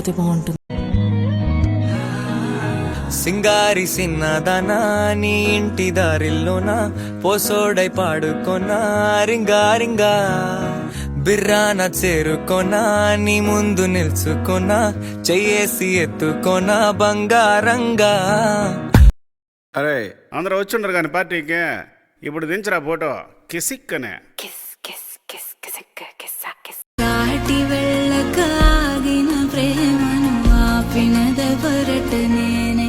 లేకపోతే బాగుంటుంది. సింగారి సిన్నదనా నీ ఇంటి దారిల్లోన పోసోడై పాడుకొనా రింగా రింగా బిర్రాన చేరుకొనా నీ ముందు నిల్చుకొనా చెయ్యేసి ఎత్తుకొనా బంగారంగా. అరే అందరూ వచ్చుండరు కానీ పార్టీకి ఇప్పుడు దించరా ఫోటో కిసిక్కనే. దాటి వెళ్ళకాగిన ప్రేమను ఆపినద పొరట నేనే